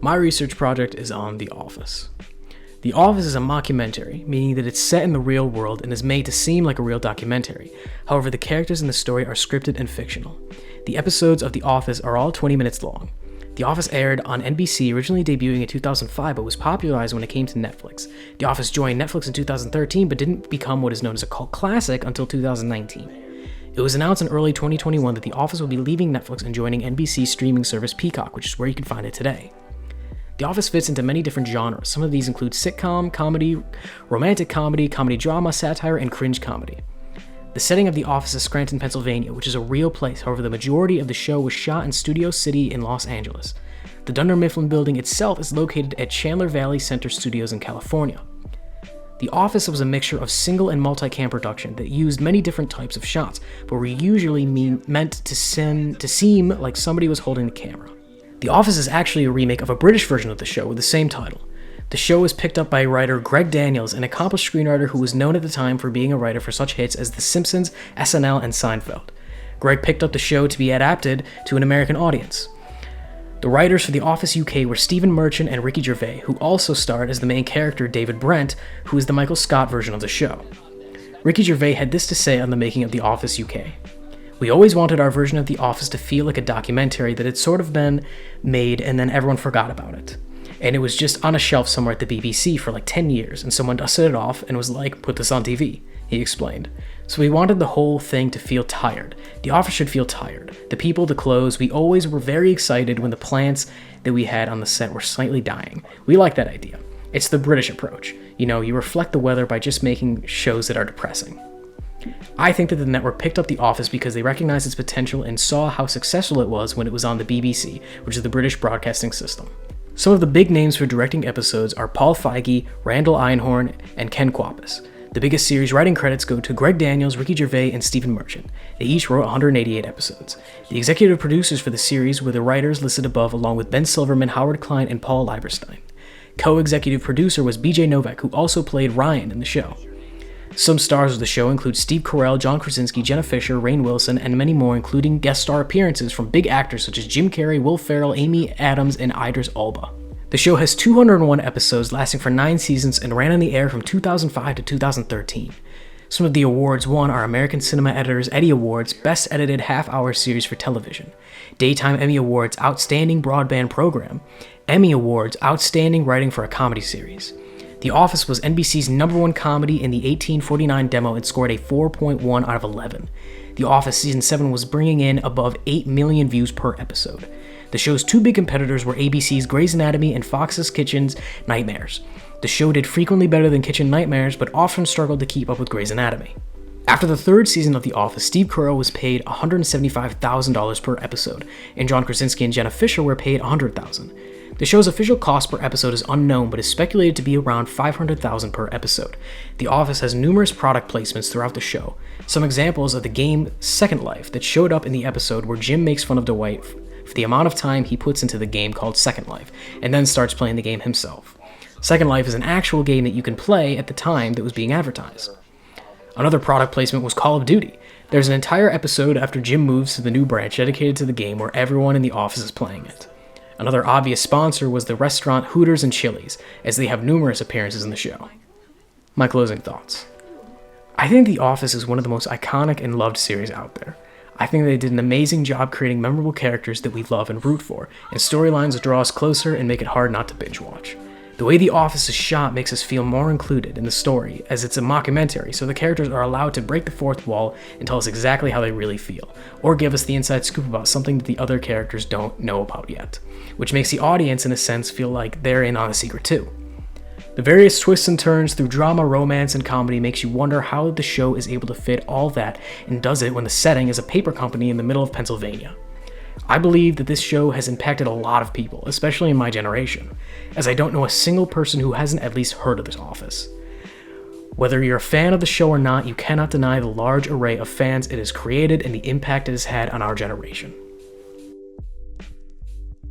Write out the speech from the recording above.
My research project is on The Office. The Office is a mockumentary, meaning that it's set in the real world and is made to seem like a real documentary. However, the characters in the story are scripted and fictional. The episodes of The Office are all 20 minutes long. The Office aired on NBC, originally debuting in 2005, but was popularized when it came to Netflix. The Office joined Netflix in 2013, but didn't become what is known as a cult classic until 2019. It was announced in early 2021 that The Office will be leaving Netflix and joining NBC's streaming service Peacock, which is where you can find it today. The Office fits into many different genres. Some of these include sitcom, comedy, romantic comedy, comedy drama, satire, and cringe comedy. The setting of The Office is Scranton, Pennsylvania, which is a real place. However, the majority of the show was shot in Studio City in Los Angeles. The Dunder Mifflin building itself is located at Chandler Valley Center Studios in California. The Office was a mixture of single and multi-cam production that used many different types of shots, but were usually meant to seem like somebody was holding the camera. The Office is actually a remake of a British version of the show with the same title. The show was picked up by writer Greg Daniels, an accomplished screenwriter who was known at the time for being a writer for such hits as The Simpsons, SNL, and Seinfeld. Greg picked up the show to be adapted to an American audience. The writers for The Office UK were Stephen Merchant and Ricky Gervais, who also starred as the main character David Brent, who is the Michael Scott version of the show. Ricky Gervais had this to say on the making of The Office UK. "We always wanted our version of The Office to feel like a documentary that had sort of been made and then everyone forgot about it. And it was just on a shelf somewhere at the BBC for like 10 years, and someone dusted it off and was like, put this on TV," he explained. "So we wanted the whole thing to feel tired. The Office should feel tired. The people, the clothes, we always were very excited when the plants that we had on the set were slightly dying. We like that idea. It's the British approach. You reflect the weather by just making shows that are depressing." I think that the network picked up The Office because they recognized its potential and saw how successful it was when it was on the BBC, which is the British broadcasting system. Some of the big names for directing episodes are Paul Feige, Randall Einhorn, and Ken Kwapis. The biggest series writing credits go to Greg Daniels, Ricky Gervais, and Stephen Merchant. They each wrote 188 episodes. The executive producers for the series were the writers listed above, along with Ben Silverman, Howard Klein, and Paul Lieberstein. Co-executive producer was BJ Novak, who also played Ryan in the show. Some stars of the show include Steve Carell, John Krasinski, Jenna Fischer, Rainn Wilson, and many more, including guest star appearances from big actors such as Jim Carrey, Will Ferrell, Amy Adams, and Idris Elba. The show has 201 episodes lasting for 9 seasons and ran on the air from 2005 to 2013. Some of the awards won are American Cinema Editors Eddie Awards, Best Edited Half-Hour Series for Television, Daytime Emmy Awards Outstanding Broadband Program, Emmy Awards Outstanding Writing for a Comedy Series. The Office was NBC's #1 comedy in the 1849 demo and scored a 4.1 out of 11. The Office Season 7 was bringing in above 8 million views per episode. The show's two big competitors were ABC's Grey's Anatomy and Fox's Kitchen's Nightmares. The show did frequently better than Kitchen Nightmares, but often struggled to keep up with Grey's Anatomy. After the third season of The Office, Steve Carell was paid $175,000 per episode, and John Krasinski and Jenna Fischer were paid $100,000. The show's official cost per episode is unknown, but is speculated to be around $500,000 per episode. The Office has numerous product placements throughout the show. Some examples of the game Second Life that showed up in the episode where Jim makes fun of Dwight for the amount of time he puts into the game called Second Life, and then starts playing the game himself. Second Life is an actual game that you can play at the time that was being advertised. Another product placement was Call of Duty. There's an entire episode after Jim moves to the new branch dedicated to the game where everyone in the office is playing it. Another obvious sponsor was the restaurant Hooters and Chili's, as they have numerous appearances in the show. My closing thoughts. I think The Office is one of the most iconic and loved series out there. I think they did an amazing job creating memorable characters that we love and root for, and storylines that draw us closer and make it hard not to binge watch. The way The Office is shot makes us feel more included in the story, as it's a mockumentary, so the characters are allowed to break the fourth wall and tell us exactly how they really feel, or give us the inside scoop about something that the other characters don't know about yet, which makes the audience, in a sense, feel like they're in on a secret too. The various twists and turns through drama, romance, and comedy makes you wonder how the show is able to fit all that, and does it when the setting is a paper company in the middle of Pennsylvania. I believe that this show has impacted a lot of people, especially in my generation, as I don't know a single person who hasn't at least heard of this Office. Whether you're a fan of the show or not, you cannot deny the large array of fans it has created and the impact it has had on our generation.